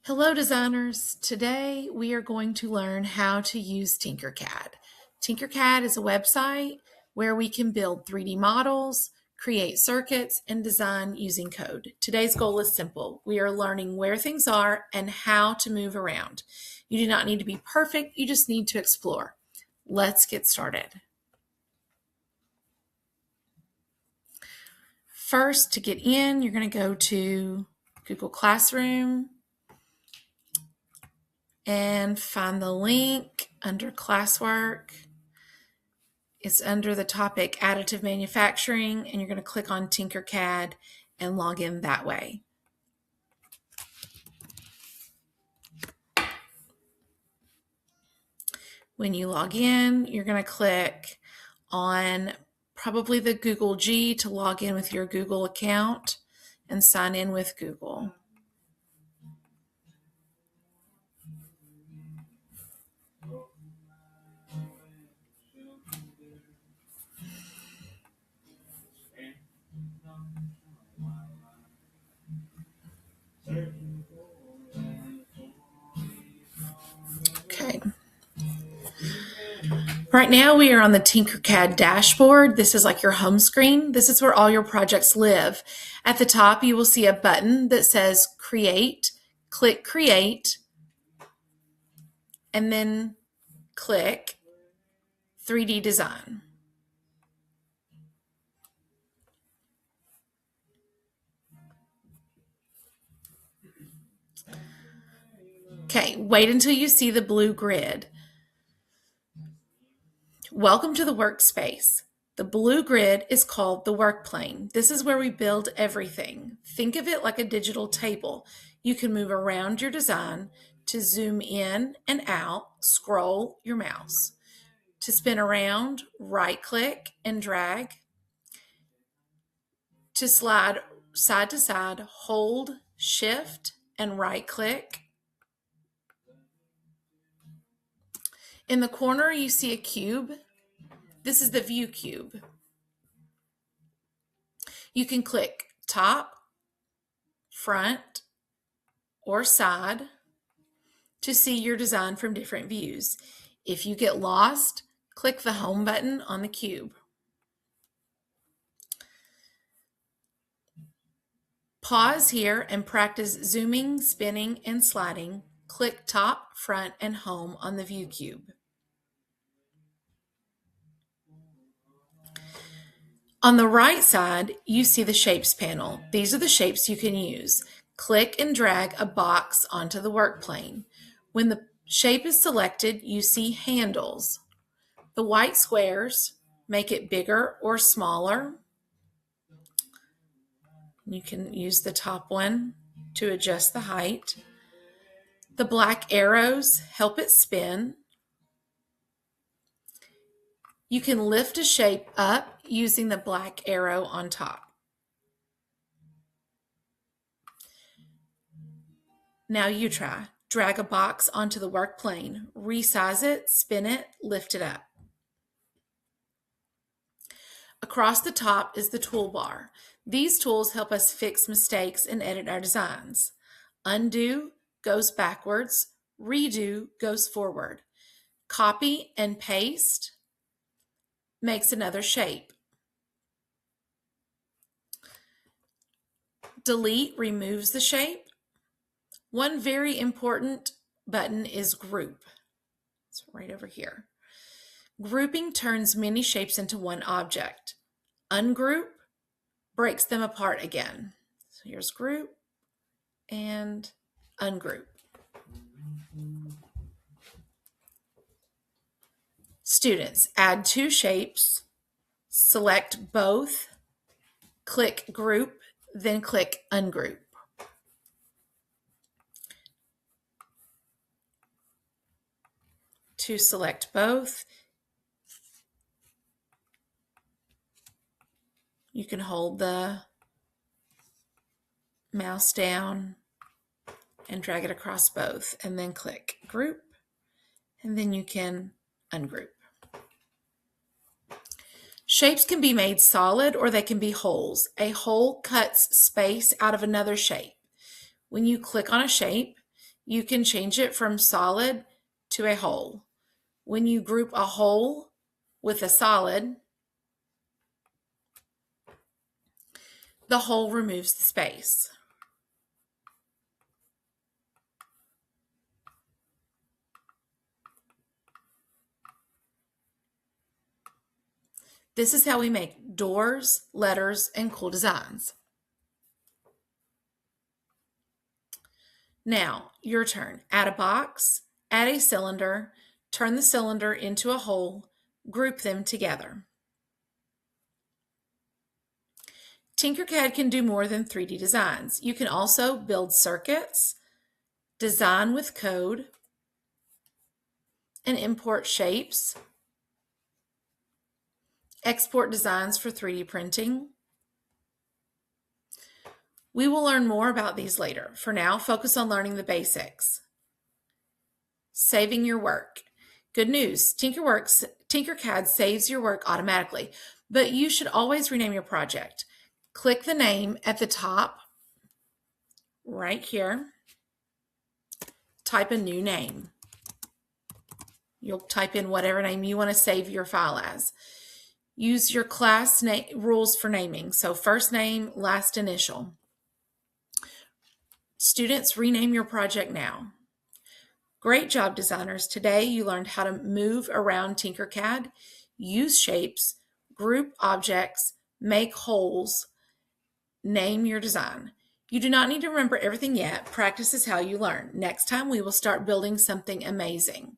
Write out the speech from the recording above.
Hello designers! Today we are going to learn how to use TinkerCAD. TinkerCAD is a website where we can build 3D models, create circuits, and design using code. Today's goal is simple. We are learning where things are and how to move around. You do not need to be perfect, you just need to explore. Let's get started. First, to get in, you're going to go to Google Classroom and find the link under classwork. It's under the topic additive manufacturing, and you're going to click on TinkerCAD and log in that way. When you log in, you're going to click on probably the Google G to log in with your Google account and sign in with Google. Okay. Right now we are on the TinkerCAD dashboard. This is like your home screen. This is where all your projects live. At the top, you will see a button that says Create. Click Create, and then click 3D Design. Okay, wait until you see the blue grid. Welcome to the workspace. The blue grid is called the work plane. This is where we build everything. Think of it like a digital table. You can move around your design. To zoom in and out, scroll your mouse. To spin around, right-click and drag. To slide side to side, hold Shift and right-click. In the corner, you see a cube. This is the view cube. You can click top, front, or side to see your design from different views. If you get lost, click the home button on the cube. Pause here and practice zooming, spinning, and sliding. Click top, front, and home on the view cube. On the right side, you see the Shapes panel. These are the shapes you can use. Click and drag a box onto the work plane. When the shape is selected, you see handles. The white squares make it bigger or smaller. You can use the top one to adjust the height. The black arrows help it spin. You can lift a shape up using the black arrow on top. Now you try. Drag a box onto the work plane, resize it, spin it, lift it up. Across the top is the toolbar. These tools help us fix mistakes and edit our designs. Undo goes backwards, redo goes forward. Copy and paste makes another shape. Delete removes the shape. One very important button is group. It's right over here. Grouping turns many shapes into one object. Ungroup breaks them apart again. So here's group and ungroup. Students, add two shapes, select both, click group, then click ungroup. To select both, you can hold the mouse down and drag it across both, and then click group, and then you can ungroup. Shapes can be made solid or they can be holes. A hole cuts space out of another shape. When you click on a shape, You can change it from solid to a hole. When you group a hole with a solid, the hole removes the space. This is how we make doors, letters, and cool designs. Now, your turn. Add a box, add a cylinder, turn the cylinder into a hole, group them together. TinkerCAD can do more than 3D designs. You can also build circuits, design with code, and import shapes, export designs for 3D printing. We will learn more about these later. For now, focus on learning the basics. Saving your work. Good news, TinkerCAD saves your work automatically, but you should always rename your project. Click the name at the top right here. Type a new name. You'll type in whatever name you want to save your file as. Use your class rules for naming. So first name, last initial. Students, rename your project now. Great job, designers. Today you learned how to move around TinkerCAD, use shapes, group objects, make holes, name your design. You do not need to remember everything yet. Practice is how you learn. Next time we will start building something amazing.